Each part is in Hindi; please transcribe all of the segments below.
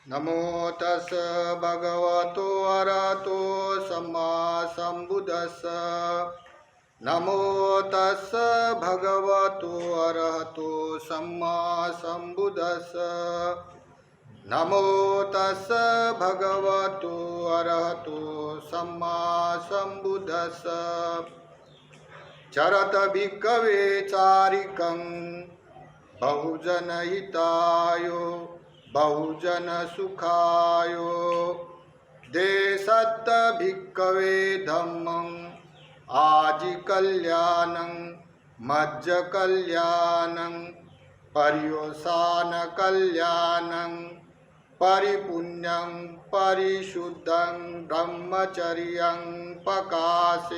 नमो तस् भगवतो अरहतो सम्मा सम्बुद्धस्स। नमो तस् भगवतो अरहतो सम्मा सम्बुद्धस्स। नमो तस् भगवतो अरहतो सम्मा सम्बुद्धस्स। चरत भिक्खवे चारिकं बहुजनहिताय बहुजन सुखाय। देशत भिक्खवे धम्मं आजि कल्याणं मज्ज कल्याणं पर्युषाण कल्याणं परिपुण्यं परिशुद्धं ब्रह्मचर्यं प्रकाशेत।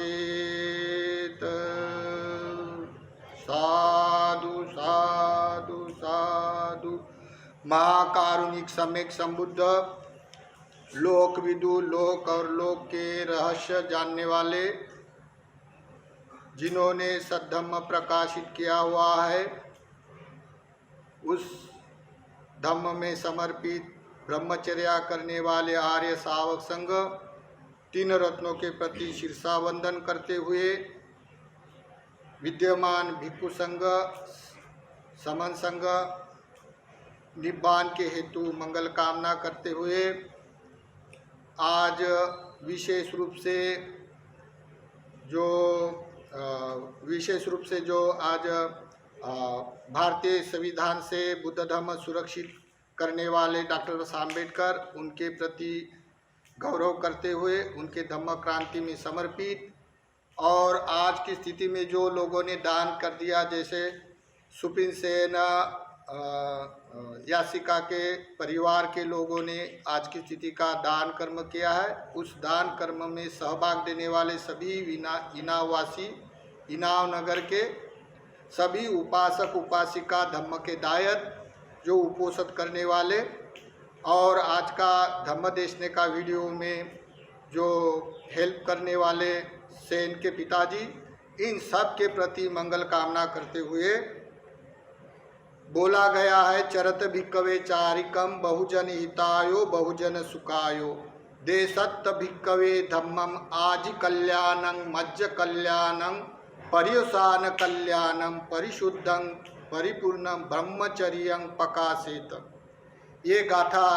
साधु साधु साधु। महाकारुणिक सम्यक संबुद्ध, लोकविदु, लोक और लोक के रहस्य जानने वाले, जिन्होंने सद्धम्म प्रकाशित किया हुआ है, उस धम्म में समर्पित ब्रह्मचर्या करने वाले आर्य सावक संघ तीन रत्नों के प्रति शीर्षा वंदन करते हुए विद्यमान भिक्षु संघ, समन संघ, निब्बान के हेतु मंगल कामना करते हुए आज विशेष रूप से जो आज भारतीय संविधान से बुद्ध धर्म सुरक्षित करने वाले डॉक्टर आम्बेडकर, उनके प्रति गौरव करते हुए उनके धम्म क्रांति में समर्पित, और आज की स्थिति में जो लोगों ने दान कर दिया, जैसे सुपिन सेन यासिका के परिवार के लोगों ने आज की स्थिति का दान कर्म किया है, उस दान कर्म में सहभाग देने वाले सभी इनाववासी, इनाव नगर के सभी उपासक उपासिका, धम्म के दायत, जो उपोषित करने वाले, और आज का धम्म देशने का वीडियो में जो हेल्प करने वाले सेन के पिताजी, इन सब के प्रति मंगल कामना करते हुए बोला गया है, चरत भिक्खवे चारिकम बहुजन हितायो बहुजन सुखायो। देशत भिक्खवे धम्मम आजि कल्याणं मज्ज कल्याणं पर्युषाण कल्याणं परिशुद्धं परिपूर्णं ब्रह्मचर्यं प्रकाशेत। ये गाथा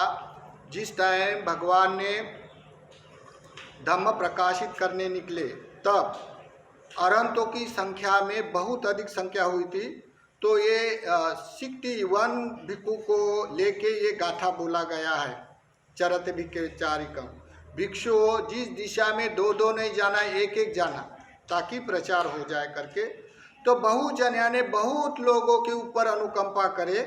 जिस टाइम भगवान ने धम्म प्रकाशित करने निकले, तब अरहंतों की संख्या में बहुत अधिक संख्या हुई थी, तो ये 61 भिक्षु को लेके ये गाथा बोला गया है, चरत भिक्खवे चारिकम। भिक्षु जिस दिशा में दो दो नहीं जाना, एक एक जाना, ताकि प्रचार हो जाए करके। तो बहुजन यानी बहुत लोगों के ऊपर अनुकंपा करे।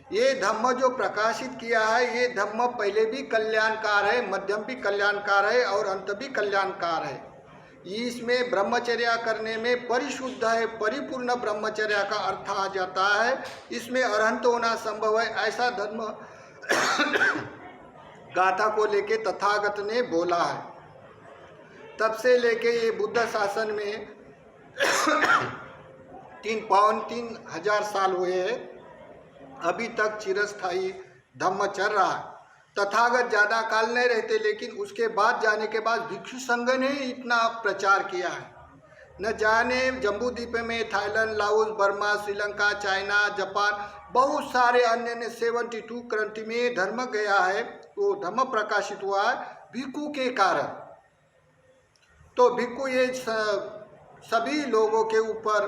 ये धम्म जो प्रकाशित किया है, ये धम्म पहले भी कल्याणकार है, मध्यम भी कल्याणकार है और अंत भी कल्याणकार है। इसमें ब्रह्मचर्या करने में परिशुद्ध है, परिपूर्ण ब्रह्मचर्या का अर्थ आ जाता है। इसमें अरहंत होना संभव है, ऐसा धर्म गाथा को लेके तथागत ने बोला है। तब से लेके ये बुद्ध शासन में 3,500 साल हुए हैं, अभी तक चिरस्थायी धम्म चल रहा है। तथागत ज़्यादा काल नहीं रहते, लेकिन उसके बाद जाने के बाद भिक्षु संघ ने इतना प्रचार किया है। न जाने जम्बू द्वीप में, Thailand, Laos, Burma, Sri Lanka, China, Japan, बहुत सारे अन्य ने 72 कंट्री में धर्म गया है, वो धर्म प्रकाशित हुआ है भिक्षु के कारण। तो भिक्षु ये सभी लोगों के ऊपर,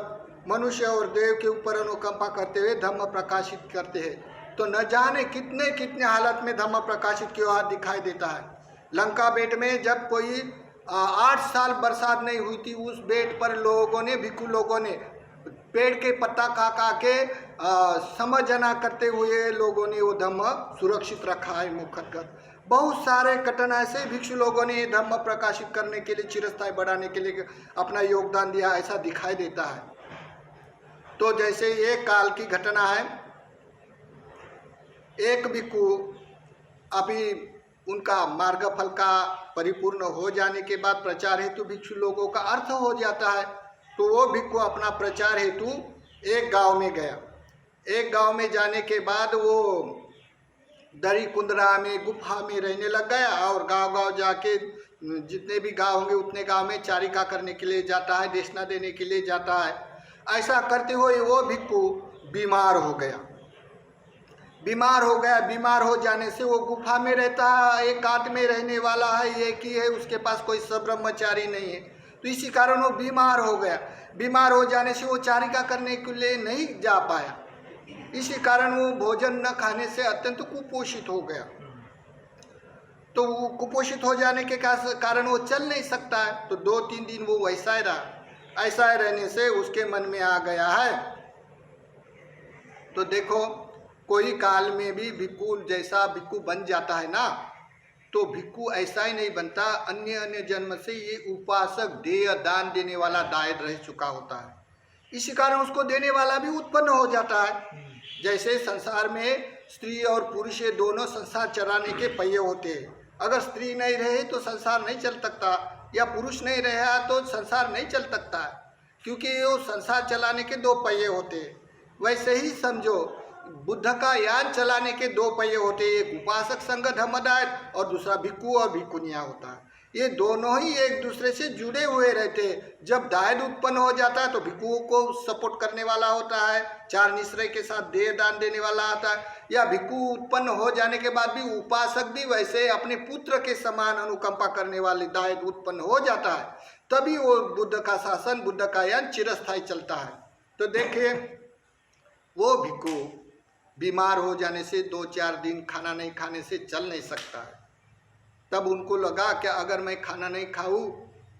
मनुष्य और देव के ऊपर अनुकंपा करते हुए धर्म प्रकाशित करते हैं। तो न जाने कितने कितने हालत में धम्म प्रकाशित किया हुआ दिखाई देता है। लंका बेट में जब कोई 8 साल बरसात नहीं हुई थी, उस बेट पर लोगों ने, भिक्षु लोगों ने पेड़ के पत्ता खा के समझना करते हुए लोगों ने वो धम्म सुरक्षित रखा है मुखतगत। बहुत सारे घटना ऐसे भिक्षु लोगों ने धम्म प्रकाशित करने के लिए, चिरस्थायी बढ़ाने के लिए अपना योगदान दिया, ऐसा दिखाई देता है। तो जैसे ये काल की घटना है, एक भिक्षु अभी उनका मार्गफल का परिपूर्ण हो जाने के बाद प्रचार हेतु भिक्षु लोगों का अर्थ हो जाता है, तो वो भिक्षु अपना प्रचार हेतु एक गांव में गया। एक गांव में जाने के बाद वो दरी कुंदरा में गुफा में रहने लग गया और गांव-गांव जाके जितने भी गांव होंगे उतने गांव में चारिका करने के लिए जाता है, दक्षिणा देने के लिए जाता है। ऐसा करते हुए वो भिक्षु बीमार हो गया। बीमार हो जाने से वो गुफा में रहता है, एक काट में रहने वाला है, एक ही है, उसके पास कोई ब्रह्मचारी नहीं है। तो इसी कारण वो बीमार हो गया। बीमार हो जाने से वो चारिका करने के लिए नहीं जा पाया। इसी कारण वो भोजन न खाने से अत्यंत कुपोषित हो गया। तो वो कुपोषित हो जाने के कारण वो चल नहीं सकता है। तो 2-3 दिन वो वैसा ही रहा। ऐसा ही रहने से उसके मन में आ गया है, तो देखो कोई काल में भी भिक्षु जैसा भिक्षु बन जाता है ना, तो भिक्षु ऐसा ही नहीं बनता, अन्य जन्म से ये उपासक देय दान देने वाला दायद रह चुका होता है। इसी कारण उसको देने वाला भी उत्पन्न हो जाता है। जैसे संसार में स्त्री और पुरुष ये दोनों संसार चलाने के पहिए होते हैं। अगर स्त्री नहीं रहे तो संसार नहीं चल सकता, या पुरुष नहीं रहा तो संसार नहीं चल सकता, क्योंकि वो संसार चलाने के 2 पहिए होते हैं। वैसे ही समझो बुद्ध का यान चलाने के 2 पहिए होते हैं, एक उपासक संघ धम्मदायत और दूसरा भिक्षु और भिक्षुनिया होता है। ये दोनों ही एक दूसरे से जुड़े हुए रहते हैं। जब दायद उत्पन्न हो जाता है तो भिक्षुओं को सपोर्ट करने वाला होता है, 4 निश्चय के साथ देह दान देने वाला आता है, या भिक्षु उत्पन्न हो जाने के बाद भी उपासक भी वैसे अपने पुत्र के समान अनुकंपा करने वाले दायद उत्पन्न हो जाता है। तभी वो बुद्ध का शासन, बुद्ध का यान चिरस्थायी चलता है। तो देखिए वो भिक्षु बीमार हो जाने से 2-4 दिन खाना नहीं खाने से चल नहीं सकता है। तब उनको लगा कि अगर मैं खाना नहीं खाऊं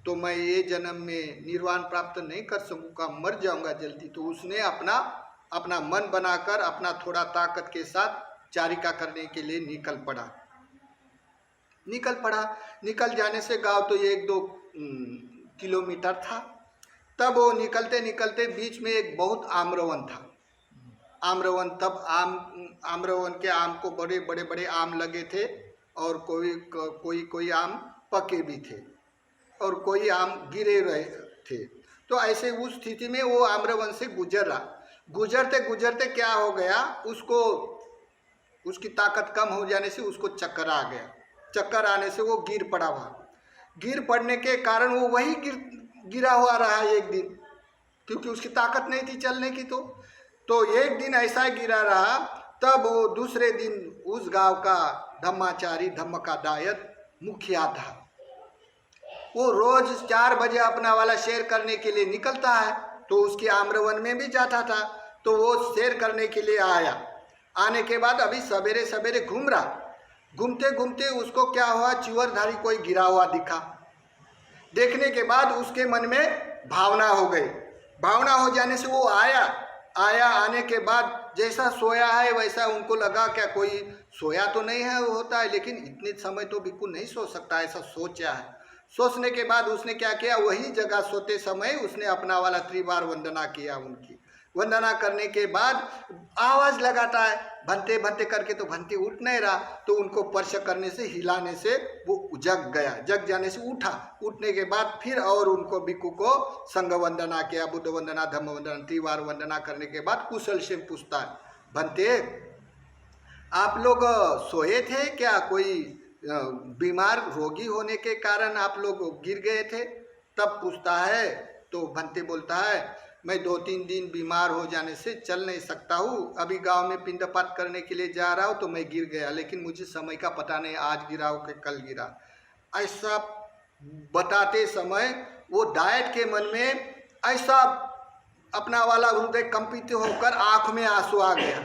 तो मैं ये जन्म में निर्वाण प्राप्त नहीं कर सकूँगा, मर जाऊंगा जल्दी। तो उसने अपना मन बनाकर अपना थोड़ा ताकत के साथ चारिका करने के लिए निकल निकल जाने से गांव तो 1-2 किलोमीटर था। तब वो निकलते निकलते बीच में एक बहुत आम्रवन था। आम्रवन, तब आम्रवन के आम को बड़े आम लगे थे, और कोई आम पके भी थे और कोई आम गिरे रहे थे। तो ऐसे उस स्थिति में वो आम्रवन से गुजरते क्या हो गया, उसकी ताकत कम हो जाने से उसको चक्कर आ गया। चक्कर आने से वो गिर पड़ा। वहाँ गिर पड़ने के कारण वो वही गिरा हुआ रहा एक दिन, क्योंकि उसकी ताकत नहीं थी चलने की। तो एक दिन ऐसा गिरा रहा। तब वो दूसरे दिन उस गांव का धम्माचारी, धम्म का दायद मुखिया था, वो रोज 4 बजे अपना वाला शेर करने के लिए निकलता है। तो उसके आम्रवन में भी जाता था। तो वो शेर करने के लिए आया। आने के बाद अभी सवेरे सवेरे घूम रहा, घूमते घूमते उसको क्या हुआ, चिवरधारी कोई गिरा हुआ दिखा। देखने के बाद उसके मन में भावना हो गई। भावना हो जाने से वो आया। आने के बाद जैसा सोया है वैसा उनको लगा क्या कोई सोया तो नहीं है होता है, लेकिन इतने समय तो भिक्षु नहीं सो सकता, ऐसा सोचा है। सोचने के बाद उसने क्या किया, वही जगह सोते समय उसने अपना वाला 3 बार वंदना किया। उनकी वंदना करने के बाद आवाज़ लगाता है, भंते भंते करके, तो भंते उठ नहीं रहा। तो उनको स्पर्श करने से, हिलाने से वो जग गया। जग जाने से उठा। उठने के बाद फिर और उनको भिक्षु को संघ वंदना किया, बुद्ध वंदना, धम्म वंदना, 3 बार वंदना करने के बाद कुशल से पूछता है, भंते आप लोग सोए थे क्या, कोई बीमार रोगी होने के कारण आप लोग गिर गए थे? तब पूछता है। तो भंते बोलता है, मैं 2-3 दिन बीमार हो जाने से चल नहीं सकता हूँ। अभी गांव में पिंडपात करने के लिए जा रहा हूँ तो मैं गिर गया, लेकिन मुझे समय का पता नहीं, आज गिरा हो कि कल गिरा। ऐसा बताते समय वो दायद के मन में ऐसा अपना वाला हृदय कंपित होकर आँख में आंसू आ गया।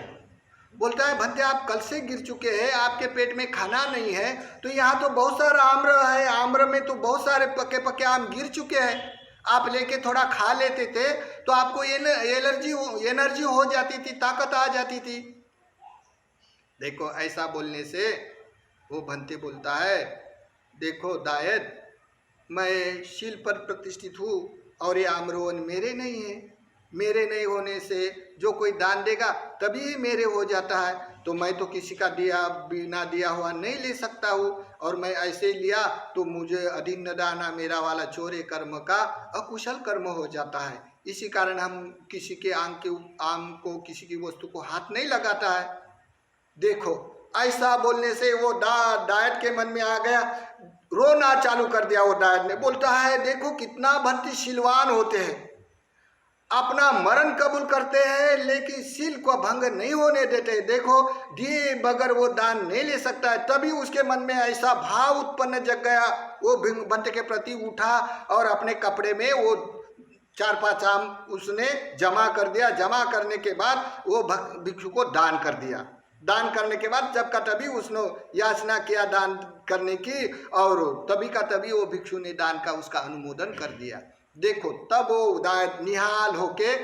बोलता है, भंते आप कल से गिर चुके हैं, आपके पेट में खाना नहीं है, तो यहाँ तो बहुत सारा आम्र है, आम्र में तो बहुत सारे पके पके आम गिर चुके हैं, आप लेके थोड़ा खा लेते थे तो आपको एनर्जी हो जाती थी, ताकत आ जाती थी। देखो ऐसा बोलने से वो भंते बोलता है, देखो दायद, मैं शील पर प्रतिष्ठित हूँ और ये आम्रवन मेरे नहीं है। मेरे नहीं होने से जो कोई दान देगा तभी मेरे हो जाता है। तो मैं तो किसी का बिना दिया हुआ नहीं ले सकता हूँ, और मैं ऐसे लिया तो मुझे अधीन न दाना, मेरा वाला चोरे कर्म का अकुशल कर्म हो जाता है। इसी कारण हम किसी के आम को, किसी की वस्तु को हाथ नहीं लगाता है। देखो ऐसा बोलने से वो डायट के मन में आ गया, रोना चालू कर दिया। वो डायट ने बोलता है देखो कितना भक्ति शीलवान होते हैं, अपना मरण कबूल करते हैं लेकिन सील को भंग नहीं होने देते। देखो दिए बगैर वो दान नहीं ले सकता है। तभी उसके मन में ऐसा भाव उत्पन्न जग गया, वो भंते के प्रति उठा और अपने कपड़े में वो 4-5 आम उसने जमा कर दिया। जमा करने के बाद वो भिक्षु को दान कर दिया। दान करने के बाद जब का तभी उसने याचना किया दान करने की, और तभी का तभी वो भिक्षु ने दान का उसका अनुमोदन कर दिया। देखो तब वो दायत निहाल होके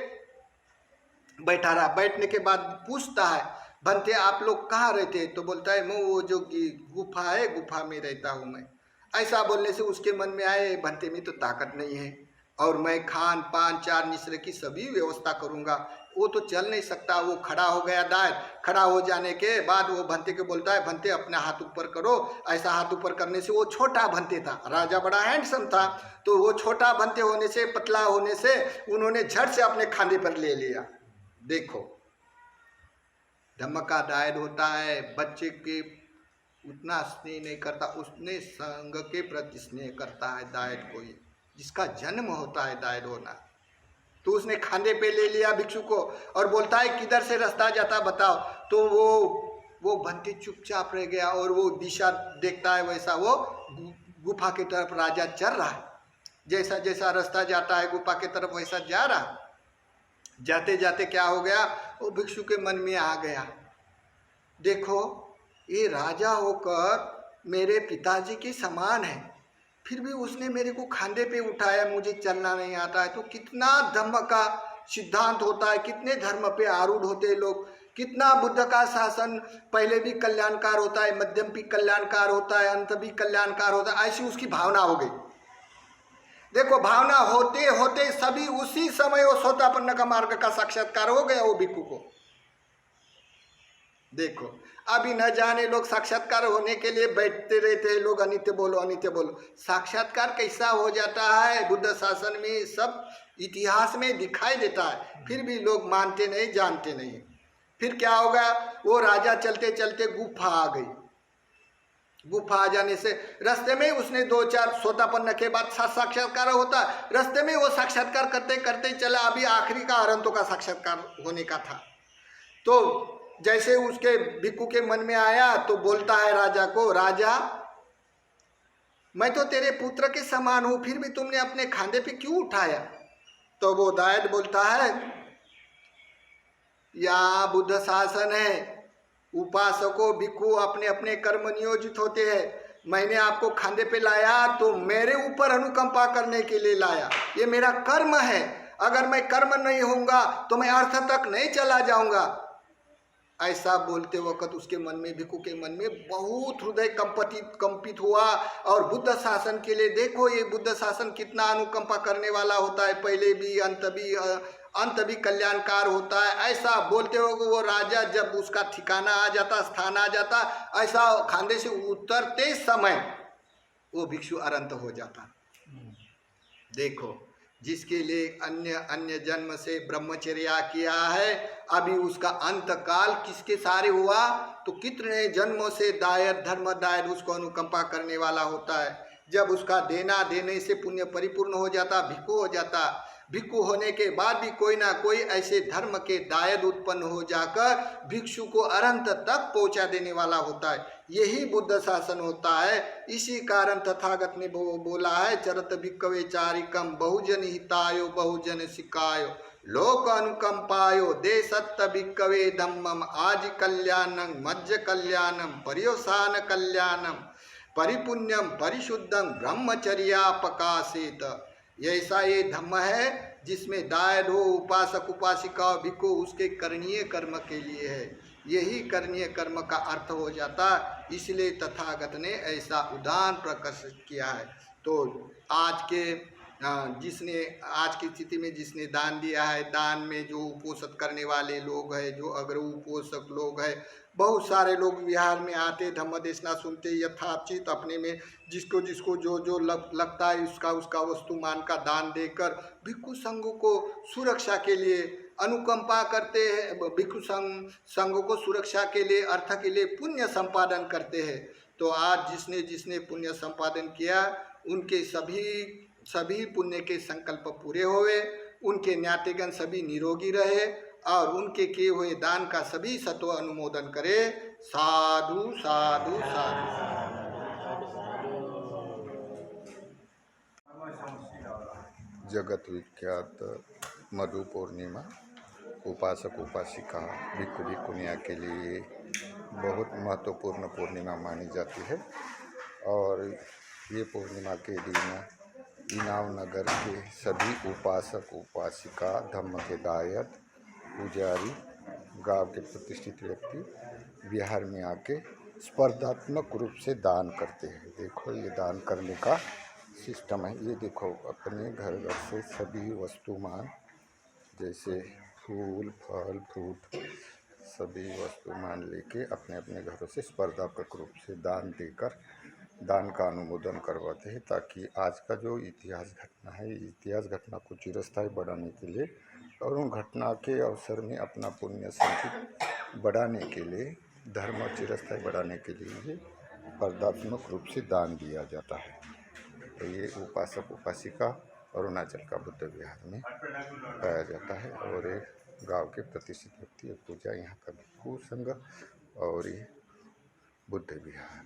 बैठा रहा। बैठने के बाद पूछता है भंते आप लोग कहाँ रहते हैं? तो बोलता है मैं वो जो गुफा है, गुफा में रहता हूँ मैं। ऐसा बोलने से उसके मन में आए भंते में तो ताकत नहीं है और मैं खान पान 4 निश्र की सभी व्यवस्था करूँगा। वो तो चल नहीं सकता। वो खड़ा हो गया दायत। खड़ा हो जाने के बाद वो भंते को बोलता है भंते अपना हाथ ऊपर करो। ऐसा हाथ ऊपर करने से वो छोटा भंते था, राजा बड़ा हैंडसम था, तो वो छोटा भंते होने से, पतला होने से उन्होंने झट से अपने खांधे पर ले लिया। देखो धम्म का दायद होता है, बच्चे के उतना स्नेह नहीं करता, उसने संग के प्रति स्नेह करता है दायद को, जिसका जन्म होता है दायद होना। तो उसने खांधे पे ले लिया भिक्षु को और बोलता है किधर से रास्ता जाता बताओ। तो वो भंते चुपचाप रह गया और वो दिशा देखता है, वैसा वो गुफा की तरफ राजा चल रहा है। जैसा जैसा रास्ता जाता है गुफा की तरफ वैसा जा रहा। जाते जाते क्या हो गया, वो भिक्षु के मन में आ गया देखो ये राजा होकर मेरे पिताजी के समान है, फिर भी उसने मेरे को खांधे पे उठाया, मुझे चलना नहीं आता है। तो कितना धम्म का सिद्धांत होता है, कितने धर्म पे आरूढ़ होते हैं लोग, कितना बुद्ध का शासन पहले भी कल्याणकार होता है, मध्यम भी कल्याणकार होता है, अंत भी कल्याणकार होता है। ऐसी उसकी भावना हो गई। देखो भावना होते होते सभी उसी समय वो सोतापन्न का मार्ग का साक्षात्कार हो गया वो भिक्षु को। देखो अभी न जाने लोग साक्षात्कार होने के लिए बैठते रहते हैं, लोग अनित्य बोलो अनित्य बोलो। साक्षात्कार कैसा हो जाता है बुद्ध शासन में सब इतिहास में दिखाई देता है, फिर भी लोग मानते नहीं, जानते नहीं। फिर क्या होगा, वो राजा चलते चलते गुफा आ गई। गुफा आ जाने से रास्ते में उसने 2-4 सोतापन्न के बाद साक्षात्कार होता, रास्ते में वो साक्षात्कार करते करते चला। अभी आखिरी का अरंतों का साक्षात्कार होने का था। तो जैसे उसके भिक्षु के मन में आया तो बोलता है राजा को, राजा मैं तो तेरे पुत्र के समान हूँ, फिर भी तुमने अपने खांधे पे क्यों उठाया? तो वो दायद बोलता है या बुद्ध शासन है, उपासकों भिक्षु अपने अपने कर्म नियोजित होते हैं। मैंने आपको खांधे पे लाया तो मेरे ऊपर अनुकंपा करने के लिए लाया, ये मेरा कर्म है। अगर मैं कर्म नहीं होऊंगा तो मैं अर्थ तक नहीं चला जाऊंगा। ऐसा बोलते वक्त उसके मन में, भिक्षु के मन में बहुत हृदय कंपित हुआ। और बुद्ध शासन के लिए देखो ये बुद्ध शासन कितना अनुकंपा करने वाला होता है, पहले भी अंत भी कल्याणकार होता है। ऐसा बोलते हो वो राजा जब उसका ठिकाना आ जाता, स्थान आ जाता, ऐसा खांधे से उतरते समय वो भिक्षु अनंत हो जाता। देखो जिसके लिए अन्य जन्म से ब्रह्मचर्या किया है, अभी उसका अंत काल किसके सारे हुआ, तो कितने जन्मों से दायद धर्म दायद उसको अनुकंपा करने वाला होता है। जब उसका देना देने से पुण्य परिपूर्ण हो जाता, भिक्षु हो जाता। भिक्षु होने के बाद भी कोई ना कोई ऐसे धर्म के दायद उत्पन्न हो जाकर भिक्षु को अनंत तक पहुंचा देने वाला होता है। यही बुद्ध शासन होता है। इसी कारण तथागत ने बोला है, चरत भिक्खवे चारिकम बहुजन हितायो बहुजन सिकायो लोक अनुकंपायो दे सत्य भिक्खवे धम्मम आज कल्याणं मज्ज कल्याणं पर्योसान कल्याणं परिपुण्यम परिशुद्धं ब्रह्मचर्यापकाशेत। ऐसा ये धम्म है जिसमें दायद हो, उपासक उपासिका भिक्षु उसके करणीय कर्म के लिए है। यही करणीय कर्म का अर्थ हो जाता, इसलिए तथागत ने ऐसा उदाहरण प्रकाशित किया है। तो आज की स्थिति में जिसने दान दिया है, दान में जो उपोषित करने वाले लोग हैं, जो अग्र उपोषक लोग हैं, बहुत सारे लोग बिहार में आते, धम्म देशना सुनते, यथाचित अपने में जिसको जिसको जो जो लगता है उसका वस्तुमान का दान देकर भिक्षु संघ को सुरक्षा के लिए अनुकंपा करते हैं, भिक्षु संघ को सुरक्षा के लिए, अर्थ के लिए पुण्य संपादन करते हैं। तो आज जिसने जिसने पुण्य संपादन किया उनके सभी पुण्य के संकल्प पूरे हुए, उनके ज्ञातिगण सभी निरोगी रहे और उनके किए हुए दान का सभी सत्व अनुमोदन करे। साधु साधु साधु। जगत विख्यात मधु पूर्णिमा उपासक उपासिका भिक्षु भिक्षुनिया के लिए बहुत महत्वपूर्ण पूर्णिमा मानी जाती है। और ये पूर्णिमा के दिन इनाम नगर के सभी उपासक उपासिका, धम्म के दायक, पुजारी, गांव के प्रतिष्ठित व्यक्ति बिहार में आके स्पर्धात्मक रूप से दान करते हैं। देखो ये दान करने का सिस्टम है। ये देखो अपने घर से सभी वस्तुमान जैसे फूल फल फ्रूट सभी वस्तुमान लेके अपने अपने घरों से स्पर्धात्मक रूप से दान देकर दान का अनुमोदन करवाते हैं, ताकि आज का जो इतिहास घटना है, इतिहास घटना को चिरस्थायी बढ़ाने के लिए और उन घटना के अवसर में अपना पुण्य संचित बढ़ाने के लिए, धर्म चिरस्थायी बढ़ाने के लिए स्पर्धात्मक रूप से दान दिया जाता है। तो ये उपासक उपासिका अरुणाचल का बुद्ध विहार में पाया जाता है। और ये गांव के प्रतिष्ठित व्यक्ति पूजा यहाँ का भिक्षु संघ और ये बुद्ध विहार।